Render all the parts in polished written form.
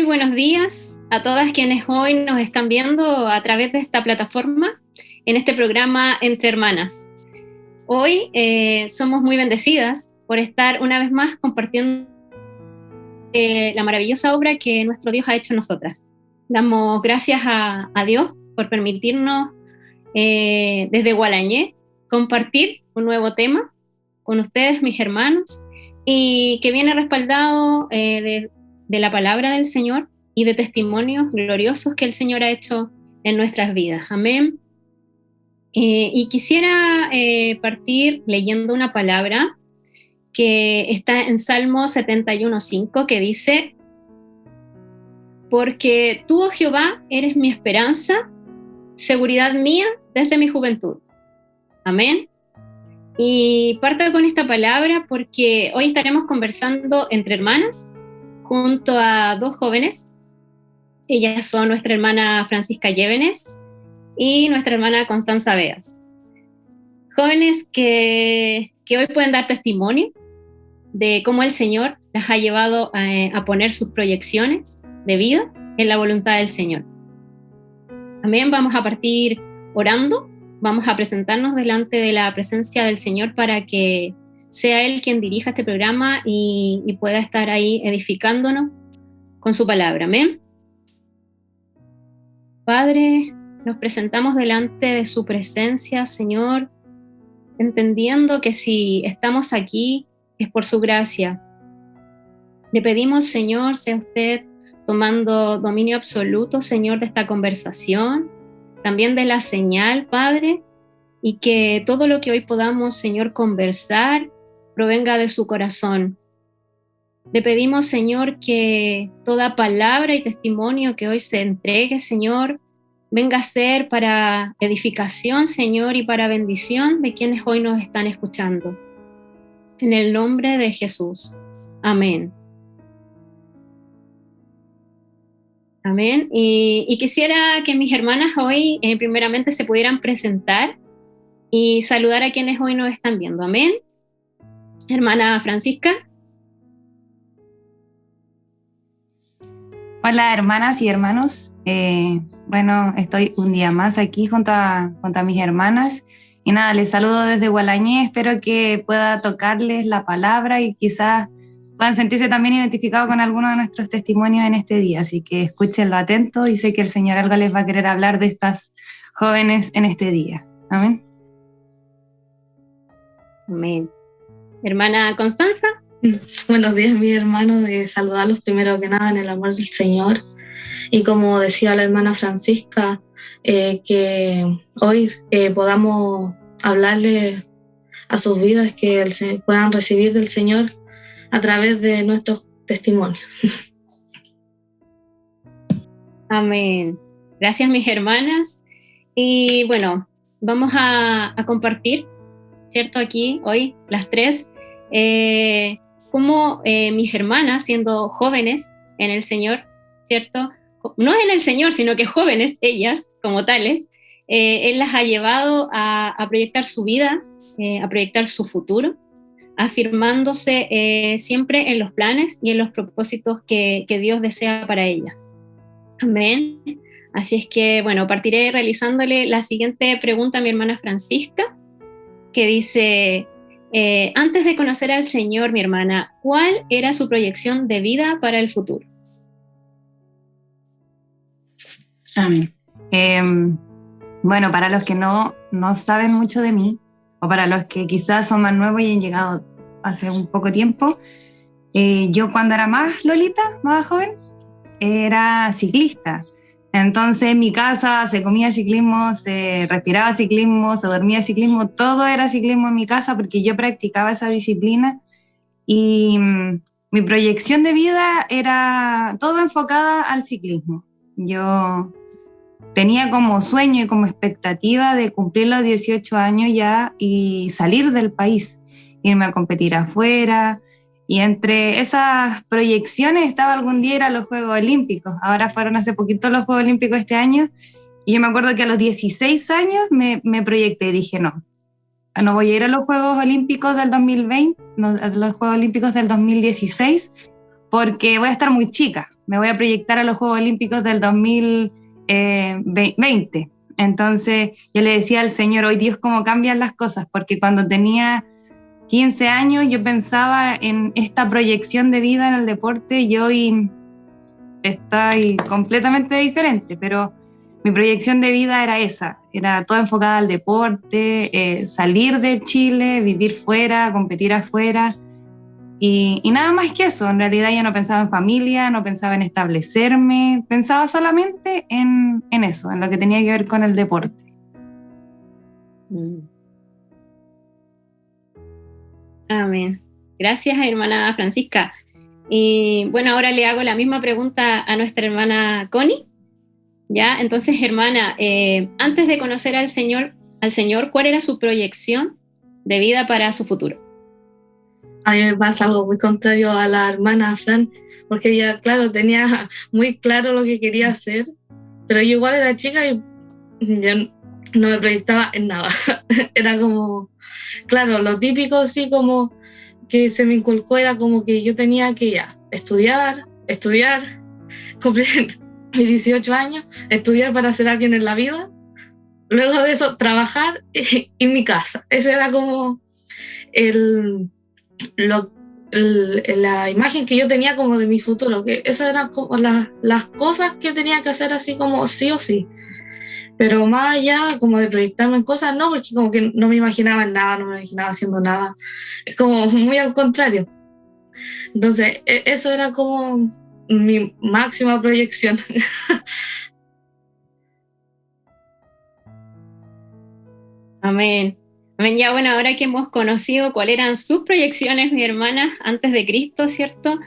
buenos días a todas quienes hoy nos están viendo a través de esta plataforma en este programa Entre Hermanas. Hoy somos muy bendecidas por estar una vez más compartiendo la maravillosa obra que nuestro Dios ha hecho en nosotras. Damos gracias a Dios por permitirnos desde Gualañé compartir un nuevo tema con ustedes, mis hermanos, y que viene respaldado de la palabra del Señor y de testimonios gloriosos que el Señor ha hecho en nuestras vidas. Amén. Y quisiera partir leyendo una palabra que está en Salmo 71:5, que dice: porque tú, oh Jehová, eres mi esperanza, seguridad mía desde mi juventud. Amén. Y parto con esta palabra porque hoy estaremos conversando entre hermanas junto a dos jóvenes. Ellas son nuestra hermana Francisca Llévenes y nuestra hermana Constanza Veas. Jóvenes que hoy pueden dar testimonio de cómo el Señor las ha llevado a poner sus proyecciones de vida en la voluntad del Señor. Amén. Vamos a partir orando. Vamos a presentarnos delante de la presencia del Señor para que sea Él quien dirija este programa y pueda estar ahí edificándonos con su palabra. Amén. Padre, nos presentamos delante de su presencia, Señor, entendiendo que si estamos aquí es por su gracia. Le pedimos, Señor, sea usted tomando dominio absoluto, Señor, de esta conversación, también de la señal, Padre, y que todo lo que hoy podamos, Señor, conversar provenga de su corazón. Le pedimos, Señor, que toda palabra y testimonio que hoy se entregue, Señor, venga a ser para edificación, Señor, y para bendición de quienes hoy nos están escuchando. En el nombre de Jesús. Amén. Amén. Y quisiera que mis hermanas hoy primeramente se pudieran presentar y saludar a quienes hoy nos están viendo. Amén. Hermana Francisca. Hola, hermanas y hermanos. Bueno, estoy un día más aquí junto a mis hermanas. Y nada, les saludo desde Gualañé. Espero que pueda tocarles la palabra y quizás puedan sentirse también identificados con alguno de nuestros testimonios en este día. Así que escúchenlo atento y sé que el Señor algo les va a querer hablar de estas jóvenes en este día. Amén. Amén. Hermana Constanza. Buenos días, mis hermanos, de saludarlos primero que nada en el amor del Señor. Y como decía la hermana Francisca, que hoy podamos hablarle a sus vidas, que puedan recibir del Señor a través de nuestros testimonios. Amén. Gracias, mis hermanas. Y bueno, vamos a compartir, ¿cierto? Aquí, hoy, las tres, como mis hermanas, siendo jóvenes en el Señor, ¿cierto? No en el Señor, sino que jóvenes, ellas, como tales, Él las ha llevado a proyectar su vida, a proyectar su futuro, afirmándose siempre en los planes y en los propósitos que Dios desea para ellas. Amén. Así es que, bueno, partiré realizándole la siguiente pregunta a mi hermana Francisca, que dice: antes de conocer al Señor, mi hermana, ¿cuál era su proyección de vida para el futuro? Amén. Bueno, para los que no saben mucho de mí, o para los que quizás son más nuevos y han llegado hace un poco tiempo, yo cuando era más lolita, más joven, era ciclista. Entonces en mi casa se comía ciclismo, se respiraba ciclismo, se dormía ciclismo, todo era ciclismo en mi casa porque yo practicaba esa disciplina y mi proyección de vida era todo enfocada al ciclismo. Yo tenía como sueño y como expectativa de cumplir los 18 años ya y salir del país, irme a competir afuera. Y entre esas proyecciones estaba algún día ir a los Juegos Olímpicos. Ahora fueron hace poquito los Juegos Olímpicos este año. Y yo me acuerdo que a los 16 años me proyecté y dije, no voy a ir a los Juegos Olímpicos del 2020, a los Juegos Olímpicos del 2016, porque voy a estar muy chica, me voy a proyectar a los Juegos Olímpicos del 2020. Entonces yo le decía al Señor, hoy Dios, cómo cambian las cosas, porque cuando tenía 15 años yo pensaba en esta proyección de vida en el deporte y hoy estoy completamente diferente, pero mi proyección de vida era esa, era toda enfocada al deporte, salir de Chile, vivir fuera, competir afuera y nada más que eso. En realidad yo no pensaba en familia, no pensaba en establecerme, pensaba solamente en eso, en lo que tenía que ver con el deporte. Amén. Gracias, hermana Francisca. Y bueno, ahora le hago la misma pregunta a nuestra hermana Connie. ¿Ya? Entonces, hermana, antes de conocer al Señor, ¿cuál era su proyección de vida para su futuro? A mí me pasa algo muy contrario a la hermana Fran, porque ella, claro, tenía muy claro lo que quería hacer, pero yo igual era chica y yo no me proyectaba en nada. Era como, claro, lo típico, sí, como que se me inculcó era como que yo tenía que ya estudiar, cumplir mis 18 años, estudiar para ser alguien en la vida, luego de eso trabajar en mi casa. Ese era como la imagen que yo tenía como de mi futuro, que esas eran como las cosas que tenía que hacer así como sí o sí. Pero más allá como de proyectarme en cosas, no, porque como que no me imaginaba en nada, no me imaginaba haciendo nada. Es como muy al contrario. Entonces, eso era como mi máxima proyección. Amén. Amén. Ya bueno, ahora que hemos conocido cuáles eran sus proyecciones, mi hermana, antes de Cristo, ¿cierto?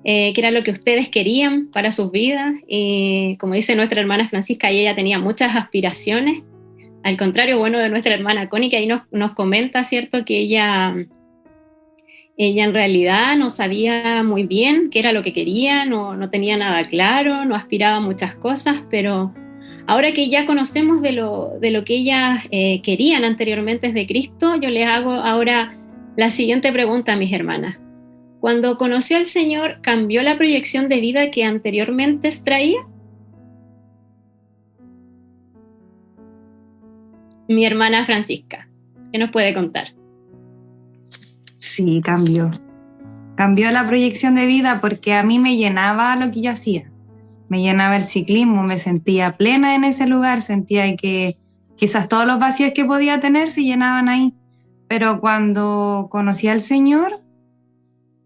Qué era lo que ustedes querían para sus vidas. Como dice nuestra hermana Francisca, ella tenía muchas aspiraciones. Al contrario, bueno, de nuestra hermana Connie, que ahí nos comenta, ¿cierto? Que ella en realidad no sabía muy bien qué era lo que quería, no tenía nada claro, no aspiraba a muchas cosas, pero ahora que ya conocemos de lo que ellas querían anteriormente desde Cristo, yo les hago ahora la siguiente pregunta a mis hermanas. Cuando conoció al Señor, ¿cambió la proyección de vida que anteriormente traía? Mi hermana Francisca, ¿qué nos puede contar? Sí, cambió la proyección de vida porque a mí me llenaba lo que yo hacía, me llenaba el ciclismo, me sentía plena en ese lugar, sentía que quizás todos los vacíos que podía tener se llenaban ahí, pero cuando conocí al Señor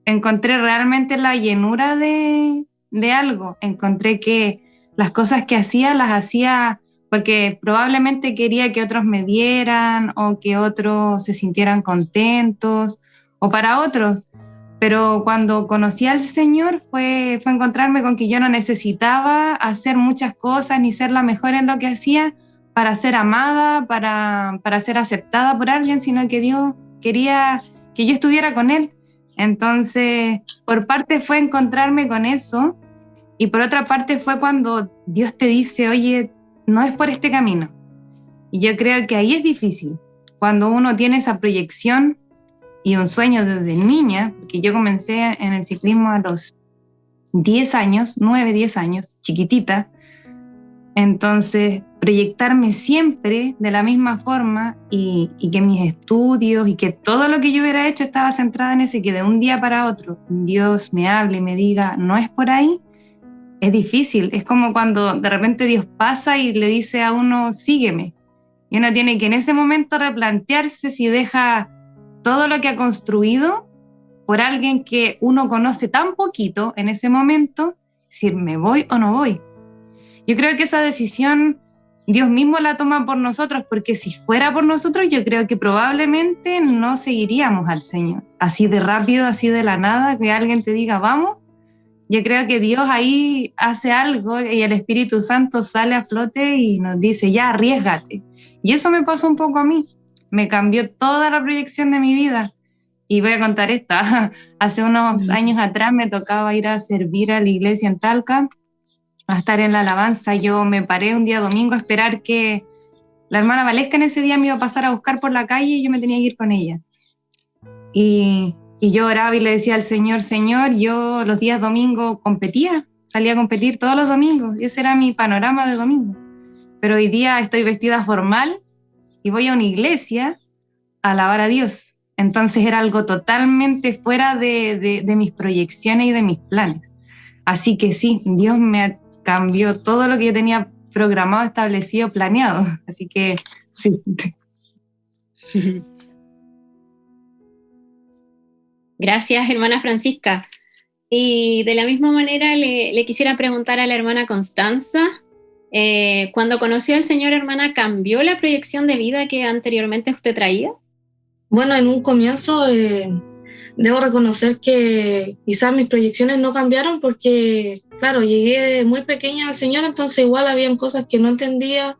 encontré realmente la llenura de algo, encontré que las cosas que hacía las hacía porque probablemente quería que otros me vieran o que otros se sintieran contentos o para otros. Pero cuando conocí al Señor fue encontrarme con que yo no necesitaba hacer muchas cosas ni ser la mejor en lo que hacía para ser amada, para ser aceptada por alguien, sino que Dios quería que yo estuviera con Él. Entonces, por parte fue encontrarme con eso y por otra parte fue cuando Dios te dice, oye, no es por este camino. Y yo creo que ahí es difícil, cuando uno tiene esa proyección y un sueño desde niña, porque yo comencé en el ciclismo a los 10 años, 9, 10 años, chiquitita. Entonces, proyectarme siempre de la misma forma y que mis estudios y que todo lo que yo hubiera hecho estaba centrada en eso y que de un día para otro Dios me hable y me diga, no es por ahí, es difícil. Es como cuando de repente Dios pasa y le dice a uno, sígueme. Y uno tiene que en ese momento replantearse si deja todo lo que ha construido por alguien que uno conoce tan poquito en ese momento, decir, ¿me voy o no voy? Yo creo que esa decisión Dios mismo la toma por nosotros, porque si fuera por nosotros, yo creo que probablemente no seguiríamos al Señor. Así de rápido, así de la nada, que alguien te diga, vamos. Yo creo que Dios ahí hace algo y el Espíritu Santo sale a flote y nos dice, ya, arriésgate. Y eso me pasó un poco a mí. Me cambió toda la proyección de mi vida. Y voy a contar esta. Hace unos años atrás me tocaba ir a servir a la iglesia en Talca, a estar en la alabanza. Yo me paré un día domingo a esperar que la hermana Valesca en ese día me iba a pasar a buscar por la calle y yo me tenía que ir con ella. Y Y yo oraba y le decía al Señor, Señor, yo los días domingos competía, salía a competir todos los domingos, y ese era mi panorama de domingo. Pero hoy día estoy vestida formal y voy a una iglesia a alabar a Dios. Entonces era algo totalmente fuera de mis proyecciones y de mis planes. Así que sí, Dios me cambió todo lo que yo tenía programado, establecido, planeado. Así que sí. Gracias, hermana Francisca. Y de la misma manera le quisiera preguntar a la hermana Constanza, cuando conoció al Señor, hermana, ¿cambió la proyección de vida que anteriormente usted traía? Bueno, en un comienzo debo reconocer que quizás mis proyecciones no cambiaron porque, claro, llegué muy pequeña al Señor, entonces igual habían cosas que no entendía.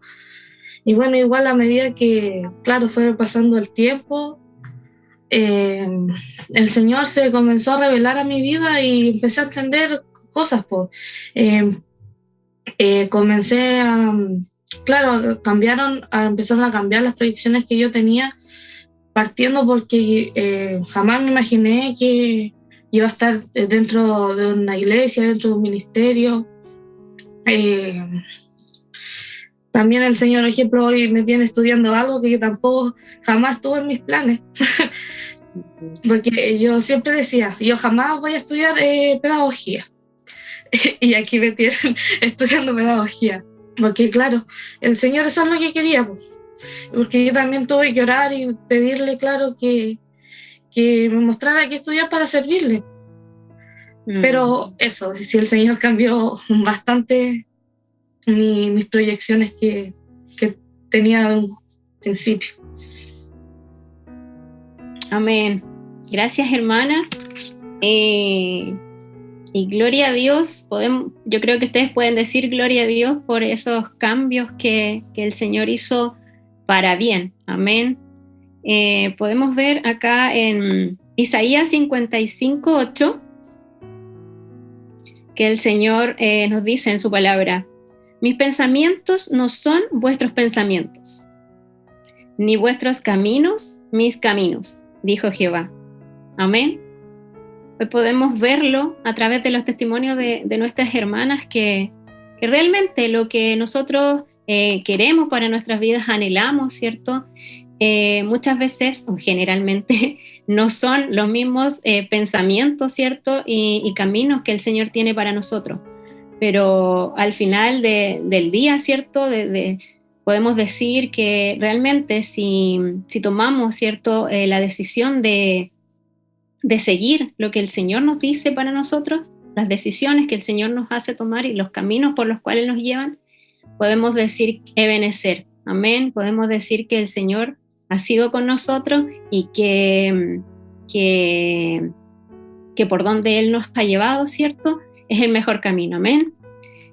Y bueno, igual a medida que, claro, fue pasando el tiempo, el Señor se comenzó a revelar a mi vida y empecé a entender cosas, pues. Comencé a, claro, empezaron a cambiar las proyecciones que yo tenía, partiendo porque jamás me imaginé que iba a estar dentro de una iglesia, dentro de un ministerio. También el Señor, por ejemplo, hoy me tiene estudiando algo que yo tampoco jamás tuve en mis planes. Porque yo siempre decía, yo jamás voy a estudiar pedagogía. Y aquí me tienen estudiando pedagogía. Porque claro, el Señor eso es lo que quería. Porque yo también tuve que orar y pedirle, claro, que me mostrara qué estudiar para servirle. Pero eso, si el Señor cambió bastante mis proyecciones que tenía de un principio. Amén. Gracias, hermana. Y gloria a Dios. Yo creo que ustedes pueden decir gloria a Dios por esos cambios que el Señor hizo para bien. Amén. Podemos ver acá en Isaías 55:8 que el Señor nos dice en su palabra: mis pensamientos no son vuestros pensamientos, ni vuestros caminos mis caminos, dijo Jehová. Amén. Hoy podemos verlo a través de los testimonios de nuestras hermanas que realmente lo que nosotros queremos para nuestras vidas, anhelamos, ¿cierto? Muchas veces o generalmente no son los mismos pensamientos, ¿cierto? Y caminos que el Señor tiene para nosotros. Pero al final del día, ¿cierto? Podemos decir que realmente si tomamos, ¿cierto? La decisión de seguir lo que el Señor nos dice para nosotros, las decisiones que el Señor nos hace tomar y los caminos por los cuales nos llevan, podemos decir Ebenezer, amén, podemos decir que el Señor ha sido con nosotros y que por donde Él nos ha llevado, ¿cierto? Es el mejor camino, amén.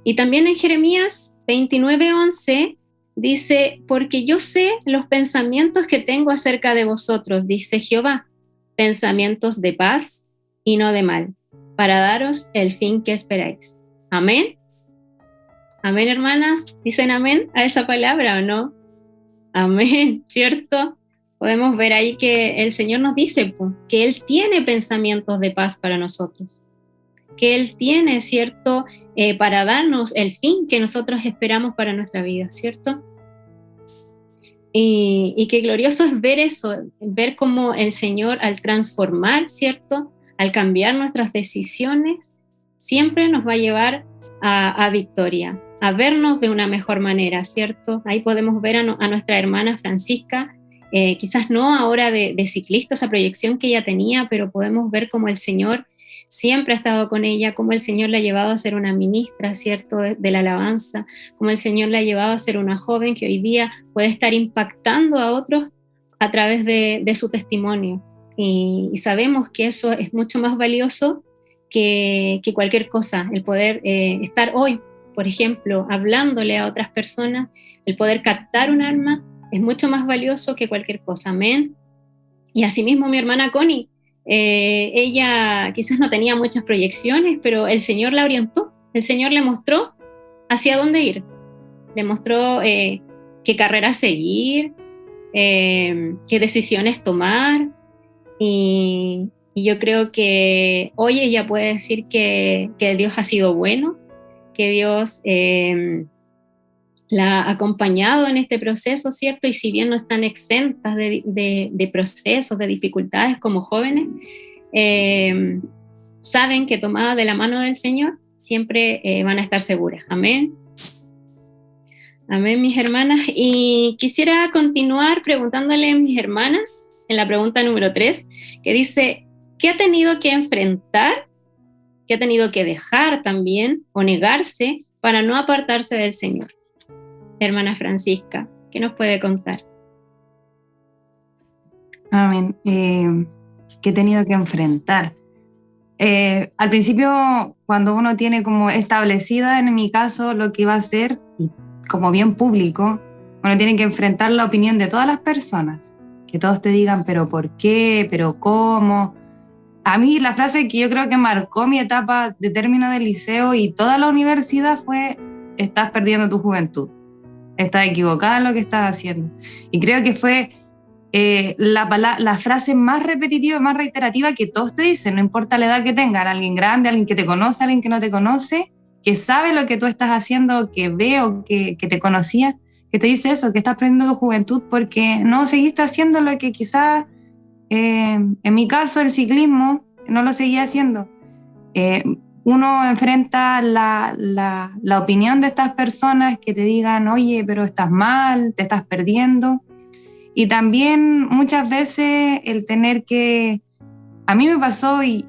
Y también en Jeremías 29:11 dice: porque yo sé los pensamientos que tengo acerca de vosotros, dice Jehová, pensamientos de paz y no de mal, para daros el fin que esperáis. Amén. Amén, hermanas. ¿Dicen amén a esa palabra o no? Amén, ¿cierto? Podemos ver ahí que el Señor nos dice que Él tiene pensamientos de paz para nosotros, que Él tiene, ¿cierto? Para darnos el fin que nosotros esperamos para nuestra vida, ¿cierto? Y qué glorioso es ver eso, ver cómo el Señor al transformar, ¿cierto? Al cambiar nuestras decisiones, siempre nos va a llevar a victoria, a vernos de una mejor manera, ¿cierto? Ahí podemos ver a nuestra hermana Francisca, quizás no ahora de ciclista, esa proyección que ella tenía, pero podemos ver cómo el Señor siempre ha estado con ella, cómo el Señor la ha llevado a ser una ministra, ¿cierto?, de la alabanza, cómo el Señor la ha llevado a ser una joven que hoy día puede estar impactando a otros a través de su testimonio. Y sabemos que eso es mucho más valioso que cualquier cosa, el poder estar hoy, por ejemplo, hablándole a otras personas, el poder captar un alma, es mucho más valioso que cualquier cosa. Amén. Y asimismo mi hermana Connie, ella quizás no tenía muchas proyecciones, pero el Señor la orientó, el Señor le mostró hacia dónde ir, le mostró qué carrera seguir, qué decisiones tomar, y Y yo creo que hoy ella puede decir que Dios ha sido bueno, que Dios la ha acompañado en este proceso, ¿cierto? Y si bien no están exentas de procesos, de dificultades como jóvenes, saben que tomadas de la mano del Señor, siempre van a estar seguras. Amén. Amén, mis hermanas. Y quisiera continuar preguntándole a mis hermanas en la pregunta número 3, que dice, ¿qué ha tenido que enfrentar, qué ha tenido que dejar también o negarse para no apartarse del Señor? Hermana Francisca, ¿qué nos puede contar? Amén. ¿Qué he tenido que enfrentar? Al principio, cuando uno tiene como establecida, en mi caso, lo que iba a hacer, y como bien público, uno tiene que enfrentar la opinión de todas las personas. Que todos te digan, pero ¿por qué? ¿Pero cómo? A mí la frase que yo creo que marcó mi etapa de término del liceo y toda la universidad fue, estás perdiendo tu juventud. Estás equivocada en lo que estás haciendo. Y creo que fue la frase más repetitiva, más reiterativa que todos te dicen, no importa la edad que tengan, alguien grande, alguien que te conoce, alguien que no te conoce, que sabe lo que tú estás haciendo, que ve o que te conocía, que te dice eso, que estás perdiendo tu juventud porque no seguiste haciendo lo que quizás, en mi caso, el ciclismo, no lo seguía haciendo. Uno enfrenta la opinión de estas personas que te digan, oye, pero estás mal, te estás perdiendo. Y también muchas veces el tener que... A mí me pasó y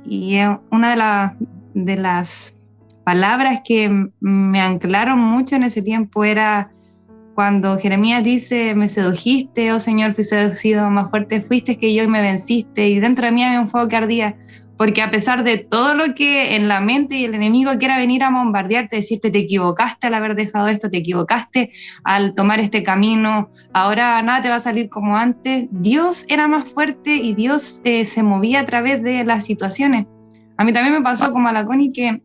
una de las palabras que me anclaron mucho en ese tiempo era cuando Jeremías dice, me sedujiste, oh Señor, fui seducido, más fuerte fuiste que yo y me venciste. Y dentro de mí había un fuego que ardía. Porque a pesar de todo lo que en la mente y el enemigo quiera venir a bombardearte, decirte te equivocaste al haber dejado esto, te equivocaste al tomar este camino, ahora nada te va a salir como antes, Dios era más fuerte y Dios se movía a través de las situaciones. A mí también me pasó como a la Connie que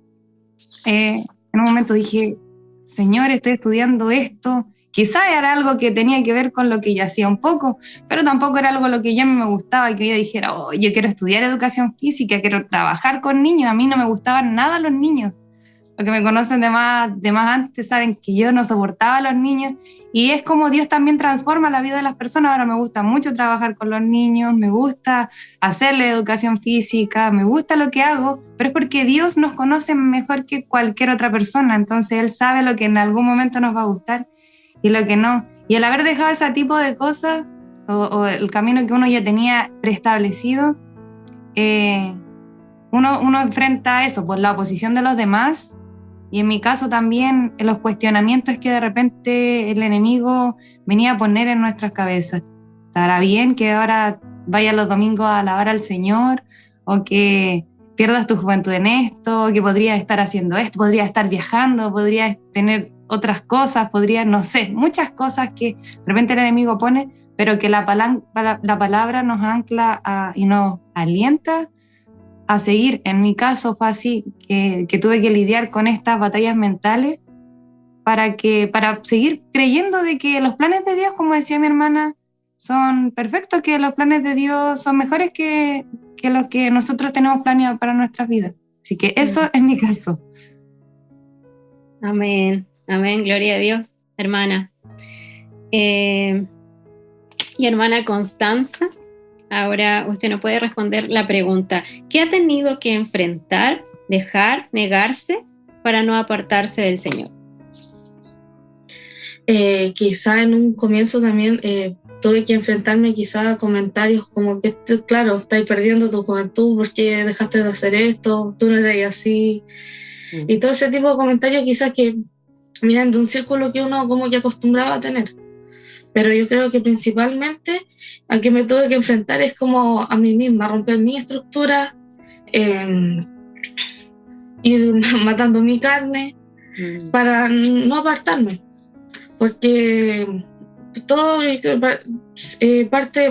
en un momento dije, Señor, estoy estudiando esto. Quizás era algo que tenía que ver con lo que yo hacía un poco, pero tampoco era algo lo que ya me gustaba, que yo dijera, oh, yo quiero estudiar educación física, quiero trabajar con niños. A mí no me gustaban nada los niños. Los que me conocen de más antes saben que yo no soportaba a los niños. Y es como Dios también transforma la vida de las personas. Ahora me gusta mucho trabajar con los niños, me gusta hacerle educación física, me gusta lo que hago, pero es porque Dios nos conoce mejor que cualquier otra persona. Entonces Él sabe lo que en algún momento nos va a gustar y lo que no. Y el haber dejado ese tipo de cosas o el camino que uno ya tenía preestablecido, uno enfrenta eso, pues la oposición de los demás y en mi caso también los cuestionamientos que de repente el enemigo venía a poner en nuestras cabezas. ¿Estará bien que ahora vayas los domingos a alabar al Señor o que pierdas tu juventud en esto, o que podrías estar haciendo esto, podrías estar viajando, podrías tener otras cosas, podría, no sé, muchas cosas que de repente el enemigo pone, pero que la palabra nos ancla y nos alienta a seguir? En mi caso fue así, que tuve que lidiar con estas batallas mentales para seguir creyendo de que los planes de Dios, como decía mi hermana, son perfectos, que los planes de Dios son mejores que los que nosotros tenemos planeado para nuestras vidas. Así que eso es mi caso. Amén. Amén, gloria a Dios, hermana. Y hermana Constanza, ahora usted nos puede responder la pregunta, ¿qué ha tenido que enfrentar, dejar, negarse para no apartarse del Señor? Quizá en un comienzo también tuve que enfrentarme quizá a comentarios como que, claro, estáis perdiendo tu juventud porque dejaste de hacer esto, tú no eres así. Y todo ese tipo de comentarios quizás que miran de un círculo que uno como que acostumbraba a tener. Pero yo creo que principalmente a que me tuve que enfrentar es como a mí misma, romper mi estructura, ir matando mi carne para no apartarme. Porque todo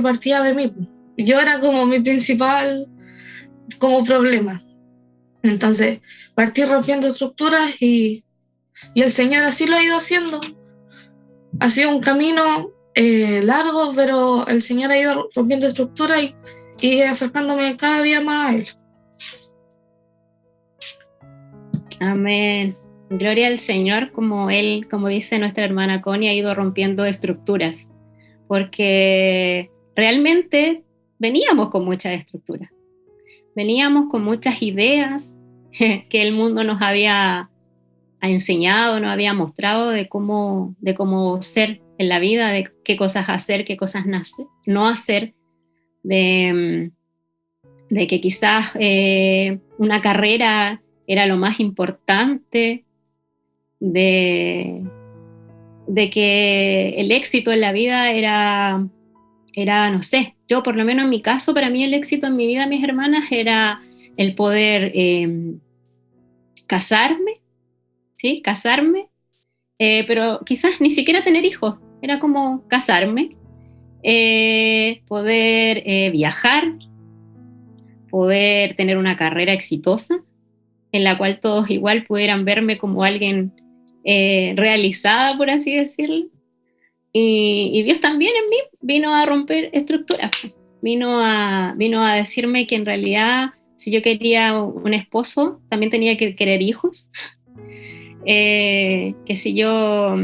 partía de mí. Yo era como mi principal como problema. Entonces partí rompiendo estructuras y el Señor así lo ha ido haciendo. Ha sido un camino largo, pero el Señor ha ido rompiendo estructuras y acercándome cada día más a Él. Amén. Gloria al Señor, como Él, como dice nuestra hermana Connie, ha ido rompiendo estructuras, porque realmente veníamos con muchas estructuras, veníamos con muchas ideas que el mundo nos había enseñado, nos había mostrado de cómo ser en la vida, de qué cosas hacer, qué cosas no hacer, de que quizás una carrera era lo más importante, de que el éxito en la vida era, no sé, yo por lo menos en mi caso, para mí el éxito en mi vida, mis hermanas, era el poder casarme, ¿sí? Casarme, pero quizás ni siquiera tener hijos, era como casarme, poder viajar, poder tener una carrera exitosa, en la cual todos igual pudieran verme como alguien realizada, por así decirlo. Y Dios también en mí vino a romper estructuras, vino a decirme que en realidad si yo quería un esposo, también tenía que querer hijos, que si yo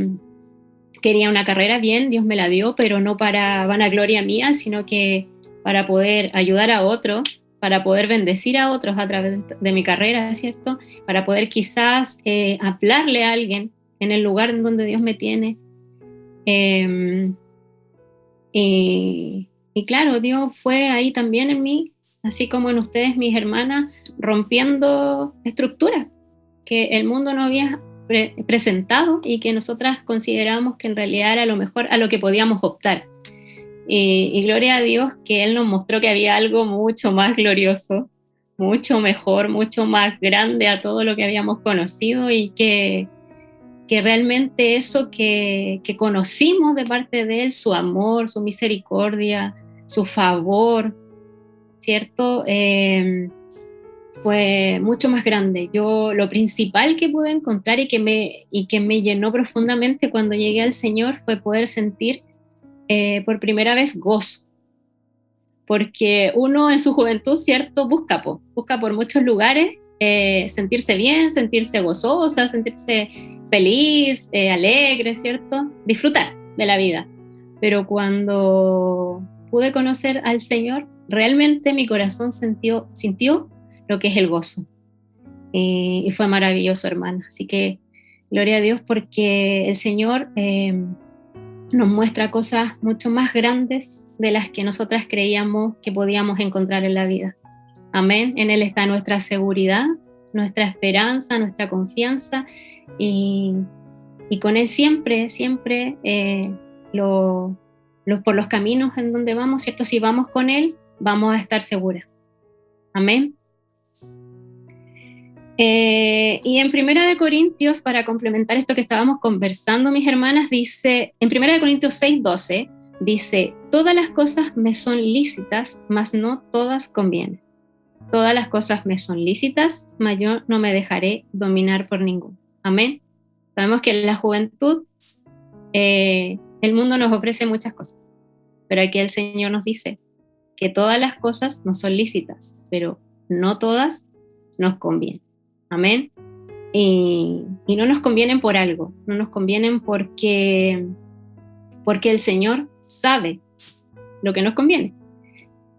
quería una carrera, bien, Dios me la dio, pero no para vanagloria mía, sino que para poder ayudar a otros, para poder bendecir a otros a través de mi carrera, ¿cierto? Para poder quizás hablarle a alguien en el lugar en donde Dios me tiene. Y claro, Dios fue ahí también en mí, así como en ustedes, mis hermanas, rompiendo estructuras que el mundo no había presentado y que nosotras consideramos que en realidad era lo mejor a lo que podíamos optar. Y gloria a Dios que Él nos mostró que había algo mucho más glorioso, mucho mejor, mucho más grande a todo lo que habíamos conocido, y que realmente eso que conocimos de parte de Él, su amor, su misericordia, su favor, ¿cierto? Fue mucho más grande. Yo lo principal que pude encontrar y que me llenó profundamente cuando llegué al Señor fue poder sentir por primera vez gozo, porque uno en su juventud, ¿cierto? Busca por muchos lugares sentirse bien, sentirse gozosa, sentirse feliz, alegre, ¿cierto? Disfrutar de la vida. Pero cuando pude conocer al Señor, realmente mi corazón sintió lo que es el gozo. Y fue maravilloso, hermana. Así que gloria a Dios, porque el Señor nos muestra cosas mucho más grandes de las que nosotras creíamos que podíamos encontrar en la vida. Amén. En Él está nuestra seguridad, nuestra esperanza, nuestra confianza, y con Él siempre por los caminos en donde vamos, ¿cierto? Si vamos con Él, vamos a estar seguras. Amén. Y en 1 Corintios, para complementar esto que estábamos conversando, mis hermanas, dice, en 1 Corintios 6:12, dice: todas las cosas me son lícitas, mas no todas convienen. Todas las cosas me son lícitas, mas yo no me dejaré dominar por ninguno. Amén. Sabemos que en la juventud el mundo nos ofrece muchas cosas, pero aquí el Señor nos dice que todas las cosas nos son lícitas, pero no todas nos convienen. Amén. Y no nos convienen por algo, no nos convienen porque el Señor sabe lo que nos conviene,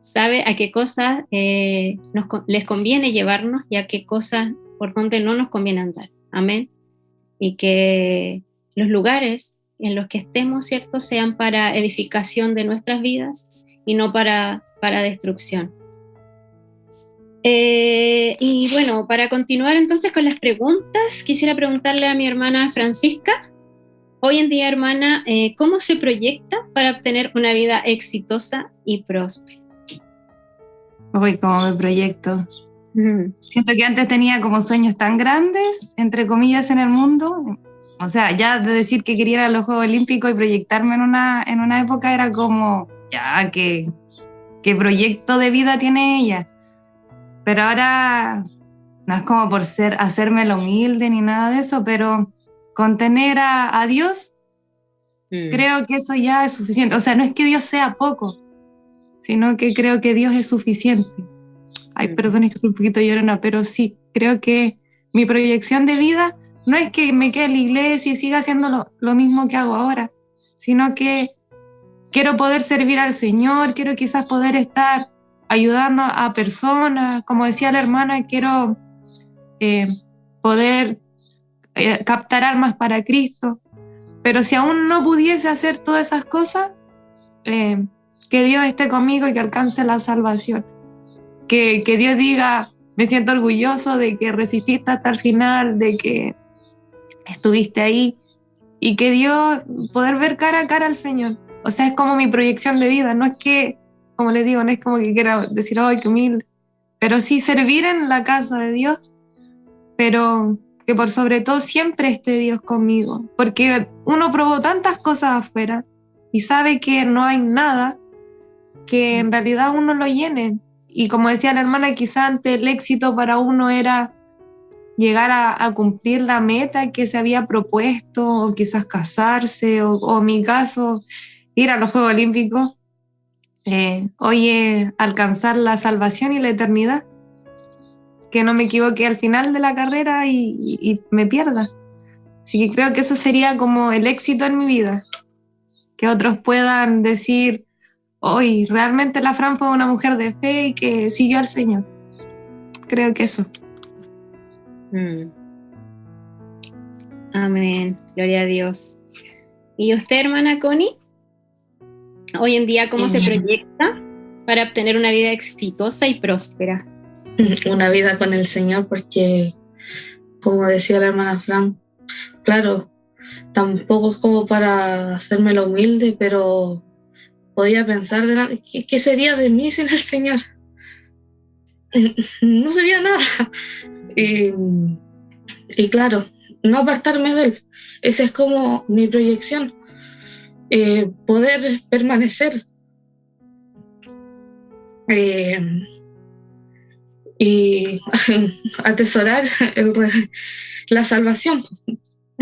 sabe a qué cosas les conviene llevarnos y a qué cosas por donde no nos conviene andar. Amén. Y que los lugares en los que estemos, ¿cierto?, sean para edificación de nuestras vidas y no para destrucción. Y bueno, para continuar entonces con las preguntas, quisiera preguntarle a mi hermana Francisca. Hoy en día, hermana, ¿cómo se proyecta para obtener una vida exitosa y próspera? Uy, cómo me proyecto. Siento que antes tenía como sueños tan grandes, entre comillas, en el mundo. O sea, ya de decir que quería ir a los Juegos Olímpicos y proyectarme en una época era como, ya, ¿qué proyecto de vida tiene ella? Pero ahora no es como por hacerme la humilde ni nada de eso, pero con tener a Dios, creo que eso ya es suficiente. O sea, no es que Dios sea poco, sino que creo que Dios es suficiente. Ay, perdón, es que soy un poquito llorona, pero sí, creo que mi proyección de vida no es que me quede en la iglesia y siga haciendo lo mismo que hago ahora, sino que quiero poder servir al Señor, quiero quizás poder estar ayudando a personas, como decía la hermana, quiero poder captar almas para Cristo, pero si aún no pudiese hacer todas esas cosas, que Dios esté conmigo y que alcance la salvación, que Dios diga, me siento orgulloso de que resististe hasta el final, de que estuviste ahí, y que Dios, poder ver cara a cara al Señor. O sea, es como mi proyección de vida, no es que, como les digo, no es como que quiera decir, ¡ay, qué humilde! Pero sí servir en la casa de Dios, pero que por sobre todo siempre esté Dios conmigo, porque uno probó tantas cosas afuera y sabe que no hay nada que en realidad uno lo llene. Y como decía la hermana, quizá antes el éxito para uno era llegar a cumplir la meta que se había propuesto, o quizás casarse, o en mi caso, ir a los Juegos Olímpicos. Hoy es alcanzar la salvación y la eternidad, que no me equivoque al final de la carrera y me pierda. Así que creo que eso sería como el éxito en mi vida, que otros puedan decir, hoy realmente la Fran fue una mujer de fe y que siguió al Señor. Creo que eso. Amén, gloria a Dios. ¿Y usted, hermana Connie? Hoy en día, ¿cómo se proyecta para obtener una vida exitosa y próspera? Una vida con el Señor, porque, como decía la hermana Fran, claro, tampoco es como para hacerme lo humilde, pero podía pensar, ¿qué sería de mí sin el Señor? No sería nada. Y claro, no apartarme de Él. Esa es como mi proyección. Poder permanecer y atesorar la salvación,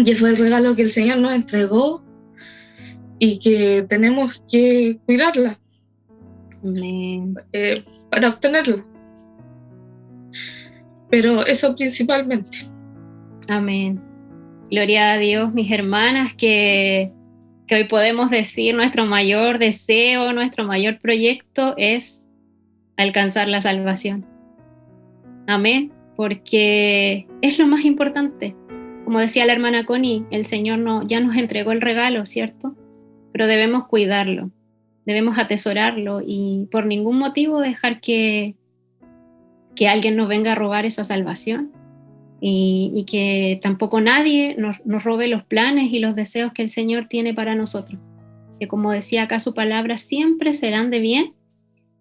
que fue el regalo que el Señor nos entregó y que tenemos que cuidarla. Amén. Para obtenerla. Pero eso principalmente. Amén. Gloria a Dios, mis hermanas, que hoy podemos decir nuestro mayor deseo, nuestro mayor proyecto es alcanzar la salvación. Amén, porque es lo más importante. Como decía la hermana Connie, el Señor ya nos entregó el regalo, ¿cierto? Pero debemos cuidarlo, debemos atesorarlo y por ningún motivo dejar que alguien nos venga a robar esa salvación y que tampoco nadie nos robe los planes y los deseos que el Señor tiene para nosotros. Que como decía acá su palabra, siempre serán de bien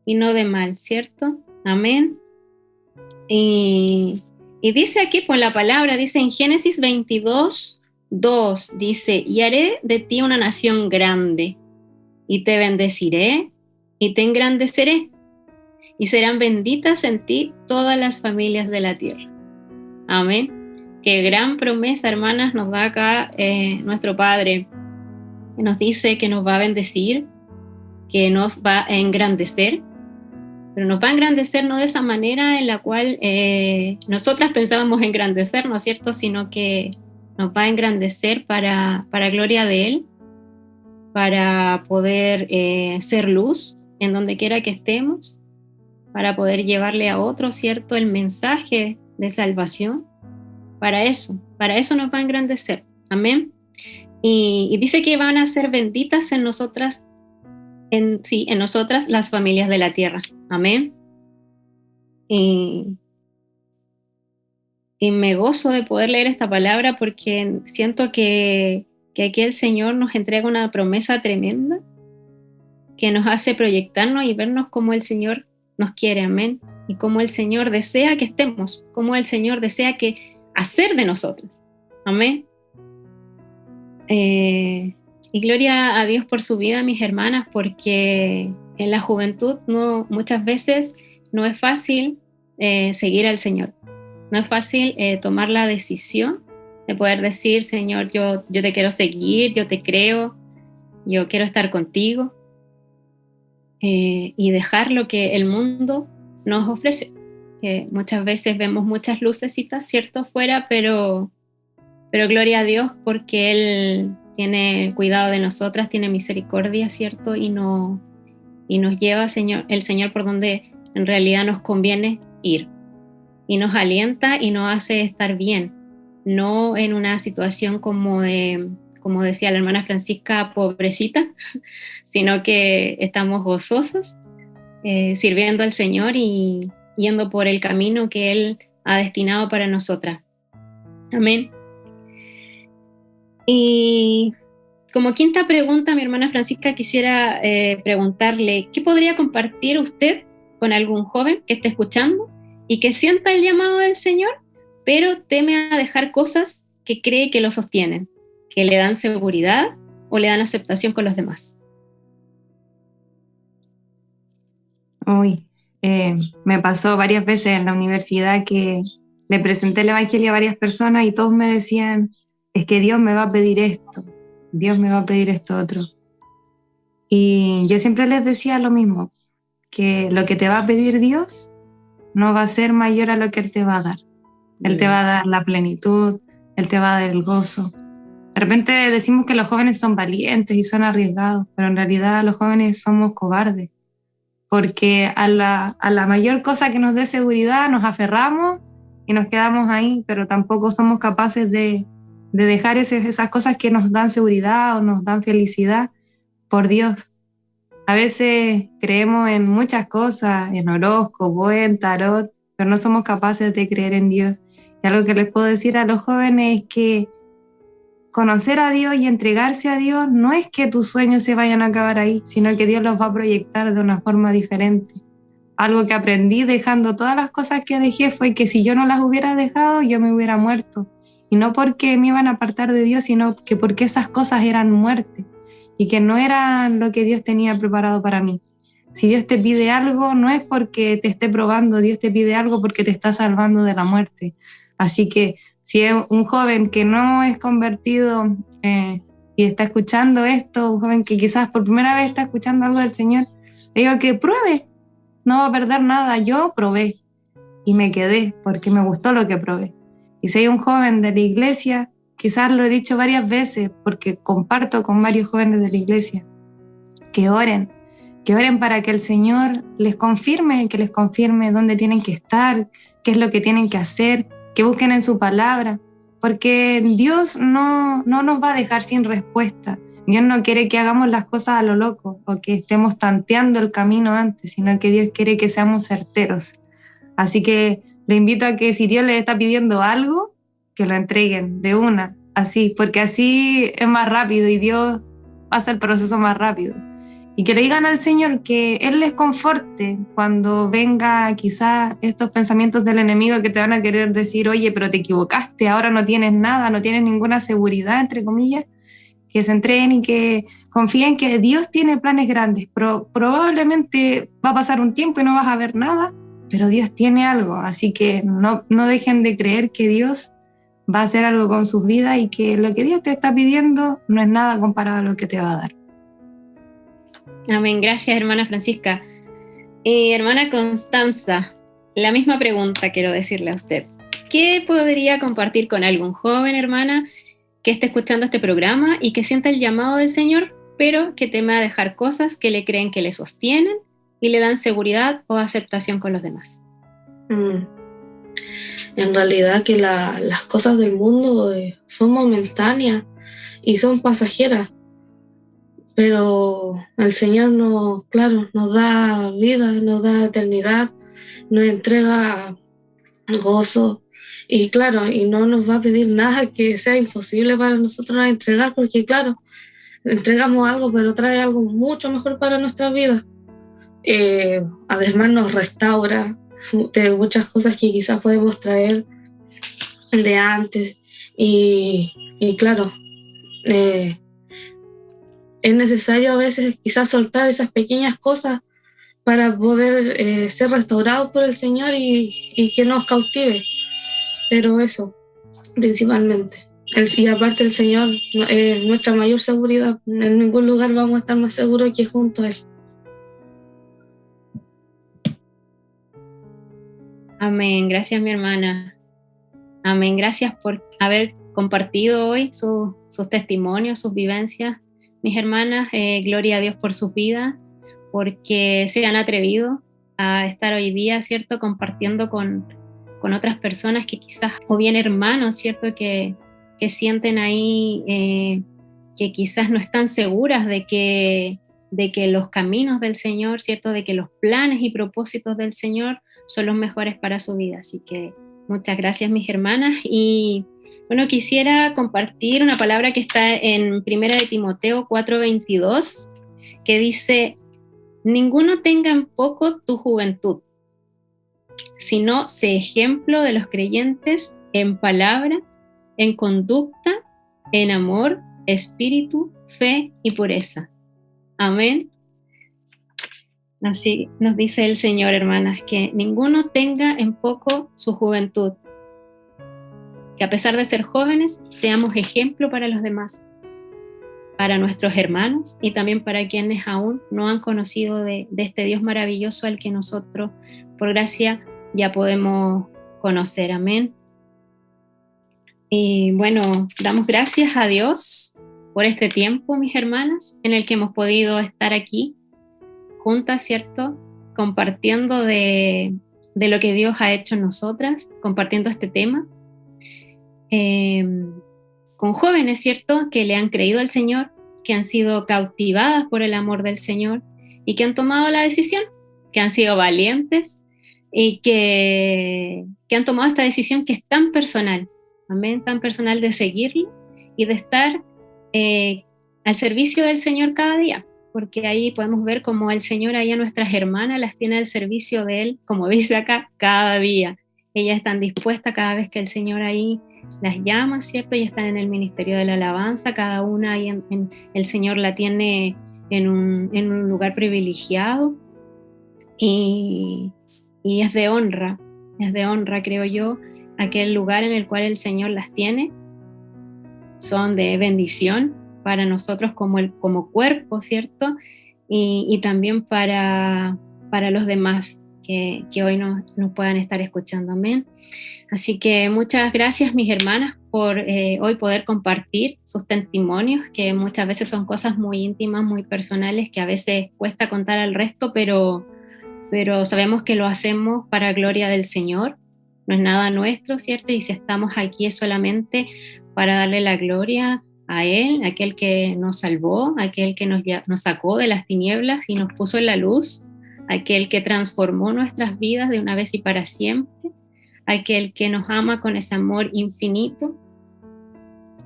y no de mal, ¿cierto? Amén. Y dice aquí, pues la palabra, dice en Génesis 22:2, dice, y haré de ti una nación grande, y te bendeciré, y te engrandeceré, y serán benditas en ti todas las familias de la tierra. Amén. Qué gran promesa, hermanas, nos da acá nuestro Padre, que nos dice que nos va a bendecir, que nos va a engrandecer, pero nos va a engrandecer no de esa manera en la cual nosotras pensábamos engrandecer, ¿no es cierto?, sino que nos va a engrandecer para gloria de Él, para poder ser luz en donde quiera que estemos, para poder llevarle a otros, ¿cierto?, el mensaje de salvación. Para eso nos va a engrandecer. Amén. Y dice que van a ser benditas en nosotras, en nosotras las familias de la tierra. Amén. Y me gozo de poder leer esta palabra porque siento que aquí el Señor nos entrega una promesa tremenda que nos hace proyectarnos y vernos como el Señor nos quiere. Amén. Y como el Señor desea que estemos, como el Señor desea que hacer de nosotros. Amén. Y gloria a Dios por su vida, mis hermanas, porque en la juventud muchas veces no es fácil seguir al Señor. No es fácil tomar la decisión de poder decir, Señor, yo te quiero seguir, yo te creo, yo quiero estar contigo. y dejar lo que el mundo nos ofrece. Muchas veces vemos muchas lucecitas, ¿cierto?, fuera, pero gloria a Dios porque Él tiene cuidado de nosotras, tiene misericordia, ¿cierto? Y nos lleva el Señor por donde en realidad nos conviene ir. Y nos alienta y nos hace estar bien, no en una situación como decía la hermana Francisca, pobrecita, sino que estamos gozosas, sirviendo al Señor y yendo por el camino que Él ha destinado para nosotras. Amén. Y como quinta pregunta, mi hermana Francisca, quisiera preguntarle, ¿qué podría compartir usted con algún joven que esté escuchando y que sienta el llamado del Señor, pero teme a dejar cosas que cree que lo sostienen, que le dan seguridad o le dan aceptación con los demás? Me pasó varias veces en la universidad que le presenté el evangelio a varias personas y todos me decían, es que Dios me va a pedir esto, Dios me va a pedir esto otro. Y yo siempre les decía lo mismo, que lo que te va a pedir Dios no va a ser mayor a lo que Él te va a dar. Él te va a dar la plenitud, Él te va a dar el gozo. De repente decimos que los jóvenes son valientes y son arriesgados, pero en realidad los jóvenes somos cobardes, porque a la mayor cosa que nos dé seguridad nos aferramos y nos quedamos ahí, pero tampoco somos capaces de dejar esas cosas que nos dan seguridad o nos dan felicidad por Dios. A veces creemos en muchas cosas, en horóscopo, en tarot, pero no somos capaces de creer en Dios. Y algo que les puedo decir a los jóvenes es que conocer a Dios y entregarse a Dios no es que tus sueños se vayan a acabar ahí, sino que Dios los va a proyectar de una forma diferente. Algo que aprendí dejando todas las cosas que dejé fue que si yo no las hubiera dejado, yo me hubiera muerto. Y no porque me iban a apartar de Dios, sino que porque esas cosas eran muerte y que no eran lo que Dios tenía preparado para mí. Si Dios te pide algo, no es porque te esté probando, Dios te pide algo porque te está salvando de la muerte. Así que si es un joven que no es convertido y está escuchando esto, un joven que quizás por primera vez está escuchando algo del Señor, le digo que pruebe, no va a perder nada. Yo probé y me quedé porque me gustó lo que probé. Y si hay un joven de la iglesia, quizás lo he dicho varias veces porque comparto con varios jóvenes de la iglesia, que oren para que el Señor les confirme dónde tienen que estar, qué es lo que tienen que hacer, que busquen en su palabra, porque Dios no nos va a dejar sin respuesta. Dios no quiere que hagamos las cosas a lo loco o que estemos tanteando el camino antes, sino que Dios quiere que seamos certeros. Así que le invito a que si Dios les está pidiendo algo, que lo entreguen de una, así, porque así es más rápido y Dios pasa el proceso más rápido. Y que le digan al Señor que Él les conforte cuando venga quizás estos pensamientos del enemigo que te van a querer decir, oye, pero te equivocaste, ahora no tienes nada, no tienes ninguna seguridad, entre comillas, que se entreguen y que confíen que Dios tiene planes grandes. Probablemente va a pasar un tiempo y no vas a ver nada, pero Dios tiene algo, así que no dejen de creer que Dios va a hacer algo con sus vidas y que lo que Dios te está pidiendo no es nada comparado a lo que te va a dar. Amén, gracias hermana Francisca. Y hermana Constanza, la misma pregunta quiero decirle a usted. ¿Qué podría compartir con algún joven, hermana, que esté escuchando este programa y que sienta el llamado del Señor, pero que teme a dejar cosas que le creen que le sostienen y le dan seguridad o aceptación con los demás? En realidad que las cosas del mundo son momentáneas y son pasajeras. Pero el Señor nos da vida, nos da eternidad, nos entrega gozo y y no nos va a pedir nada que sea imposible para nosotros entregar, porque entregamos algo, pero trae algo mucho mejor para nuestra vida. Además nos restaura de muchas cosas que quizás podemos traer de antes es necesario a veces quizás soltar esas pequeñas cosas para poder ser restaurados por el Señor y que nos cautive. Pero eso, principalmente. Y aparte el Señor es nuestra mayor seguridad. En ningún lugar vamos a estar más seguros que junto a Él. Amén. Gracias, mi hermana. Amén. Gracias por haber compartido hoy sus testimonios, sus vivencias. Mis hermanas, gloria a Dios por sus vidas, porque se han atrevido a estar hoy día, ¿cierto?, compartiendo con otras personas que quizás, o bien hermanos, ¿cierto?, que sienten ahí que quizás no están seguras de que los caminos del Señor, ¿cierto?, de que los planes y propósitos del Señor son los mejores para su vida. Así que muchas gracias, mis hermanas. Y bueno, quisiera compartir una palabra que está en 1 de Timoteo 4:22, que dice: ninguno tenga en poco tu juventud, sino sé ejemplo de los creyentes en palabra, en conducta, en amor, espíritu, fe y pureza. Amén. Así nos dice el Señor, hermanas, que ninguno tenga en poco su juventud, que a pesar de ser jóvenes, seamos ejemplo para los demás, para nuestros hermanos y también para quienes aún no han conocido de este Dios maravilloso al que nosotros, por gracia, ya podemos conocer. Amén. Y bueno, damos gracias a Dios por este tiempo, mis hermanas, en el que hemos podido estar aquí juntas, ¿cierto?, compartiendo de lo que Dios ha hecho en nosotras, compartiendo este tema, con jóvenes, ¿cierto?, que le han creído al Señor, que han sido cautivadas por el amor del Señor y que han tomado la decisión, que han sido valientes y que han tomado esta decisión que es tan personal, amén, tan personal, de seguirle y de estar al servicio del Señor cada día, porque ahí podemos ver cómo el Señor ahí a nuestras hermanas las tiene al servicio de Él, como dice acá, cada día. Ellas están dispuestas cada vez que el Señor ahí las llama, ¿cierto? Ellas están en el ministerio de la alabanza, cada una ahí el Señor la tiene en un lugar privilegiado y es de honra, creo yo, aquel lugar en el cual el Señor las tiene. Son de bendición para nosotros como cuerpo, ¿cierto? Y también para los demás que hoy nos puedan estar escuchando. Amén. Así que muchas gracias, mis hermanas, por hoy poder compartir sus testimonios, que muchas veces son cosas muy íntimas, muy personales, que a veces cuesta contar al resto, pero sabemos que lo hacemos para gloria del Señor. No es nada nuestro, ¿cierto? Y si estamos aquí es solamente para darle la gloria a Él, aquel que nos salvó, aquel que nos sacó de las tinieblas y nos puso en la luz, aquel que transformó nuestras vidas de una vez y para siempre, aquel que nos ama con ese amor infinito,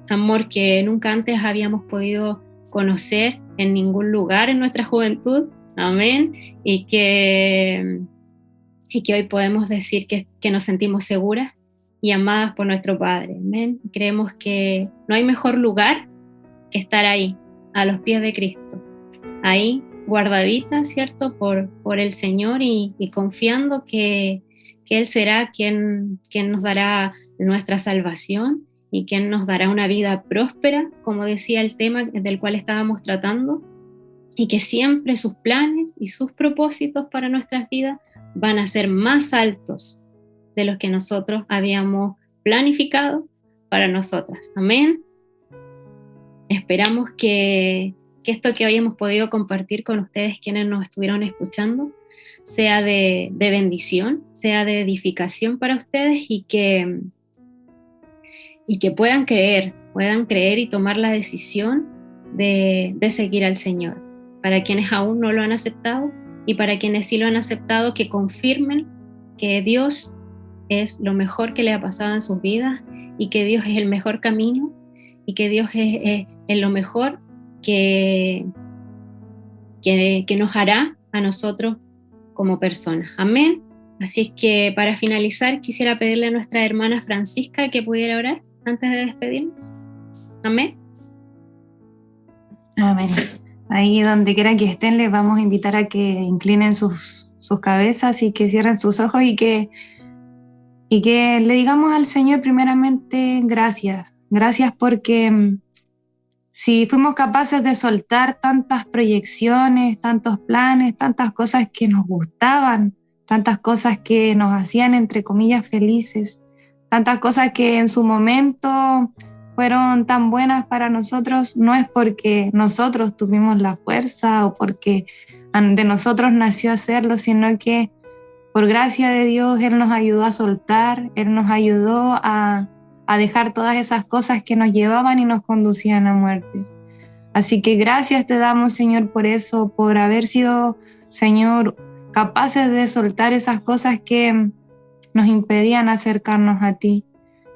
amor que nunca antes habíamos podido conocer en ningún lugar en nuestra juventud. Amén. Y que hoy podemos decir que nos sentimos seguras y amadas por nuestro Padre. Amén. Creemos que no hay mejor lugar que estar ahí, a los pies de Cristo, ahí guardadita, ¿cierto?, por el Señor y confiando que Él será quien nos dará nuestra salvación y quien nos dará una vida próspera, como decía el tema del cual estábamos tratando, y que siempre sus planes y sus propósitos para nuestras vidas van a ser más altos de los que nosotros habíamos planificado para nosotras. Amén. Esperamos que esto que hoy hemos podido compartir con ustedes, quienes nos estuvieron escuchando, sea de bendición, sea de edificación para ustedes y que puedan creer y tomar la decisión de seguir al Señor. Para quienes aún no lo han aceptado y para quienes sí lo han aceptado, que confirmen que Dios es lo mejor que le ha pasado en sus vidas y que Dios es el mejor camino y que Dios es lo mejor que nos hará a nosotros como personas. Amén. Así es que para finalizar quisiera pedirle a nuestra hermana Francisca que pudiera orar antes de despedirnos. Amén. Amén. Ahí donde quiera que estén, les vamos a invitar a que inclinen sus cabezas y que cierren sus ojos y que le digamos al Señor primeramente gracias. Gracias porque si fuimos capaces de soltar tantas proyecciones, tantos planes, tantas cosas que nos gustaban tantas cosas que nos hacían, entre comillas, felices, tantas cosas que en su momento fueron tan buenas para nosotros. No es porque nosotros tuvimos la fuerza o porque de nosotros nació hacerlo, sino que por gracia de Dios Él nos ayudó a soltar, Él nos ayudó a dejar todas esas cosas que nos llevaban y nos conducían a muerte. Así que gracias te damos, Señor, por eso, por haber sido, Señor, capaces de soltar esas cosas que nos impedían acercarnos a ti.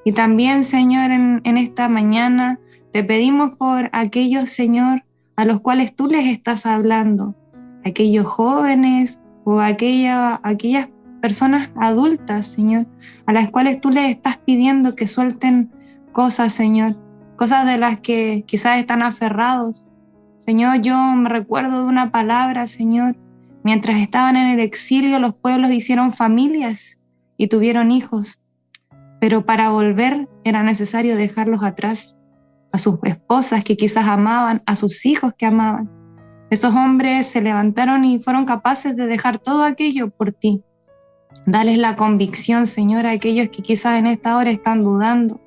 Y también, Señor, en esta mañana te pedimos por aquellos, Señor, a los cuales tú les estás hablando, aquellos jóvenes o aquellas personas adultas, Señor, a las cuales tú les estás pidiendo que suelten cosas, Señor, cosas de las que quizás están aferrados. Señor, yo me recuerdo de una palabra, Señor, mientras estaban en el exilio, los pueblos hicieron familias y tuvieron hijos, pero para volver era necesario dejarlos atrás, a sus esposas que quizás amaban, a sus hijos que amaban. Esos hombres se levantaron y fueron capaces de dejar todo aquello por ti. Dales la convicción, Señor, a aquellos que quizás en esta hora están dudando,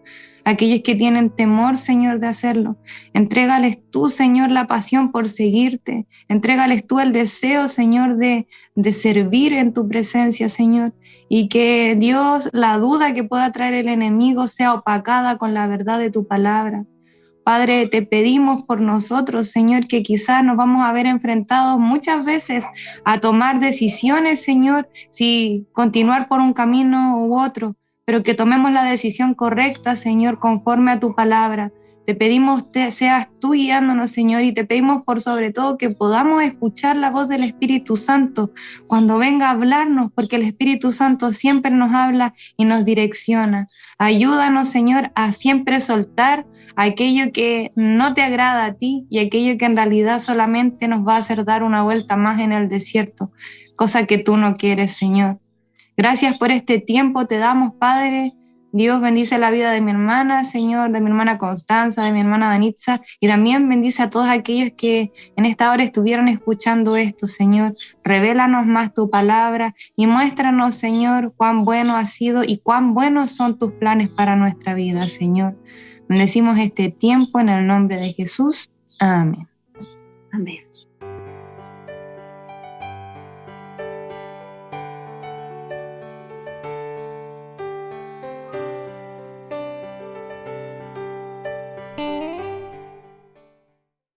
a aquellos que tienen temor, Señor, de hacerlo. Entrégales tú, Señor, la pasión por seguirte. Entrégales tú el deseo, Señor, de servir en tu presencia, Señor. Y que Dios, la duda que pueda traer el enemigo sea opacada con la verdad de tu palabra. Padre, te pedimos por nosotros, Señor, que quizás nos vamos a ver enfrentados muchas veces a tomar decisiones, Señor, si continuar por un camino u otro, pero que tomemos la decisión correcta, Señor, conforme a tu palabra. Te pedimos seas tú guiándonos, Señor, y te pedimos por sobre todo que podamos escuchar la voz del Espíritu Santo cuando venga a hablarnos, porque el Espíritu Santo siempre nos habla y nos direcciona. Ayúdanos, Señor, a siempre soltar aquello que no te agrada a ti y aquello que en realidad solamente nos va a hacer dar una vuelta más en el desierto, cosa que tú no quieres, Señor. Gracias por este tiempo te damos, Padre. Dios bendice la vida de mi hermana, Señor, de mi hermana Constanza, de mi hermana Danitza, y también bendice a todos aquellos que en esta hora estuvieron escuchando esto, Señor. Revélanos más tu palabra y muéstranos, Señor, cuán bueno ha sido y cuán buenos son tus planes para nuestra vida, Señor. Bendecimos este tiempo en el nombre de Jesús. Amén.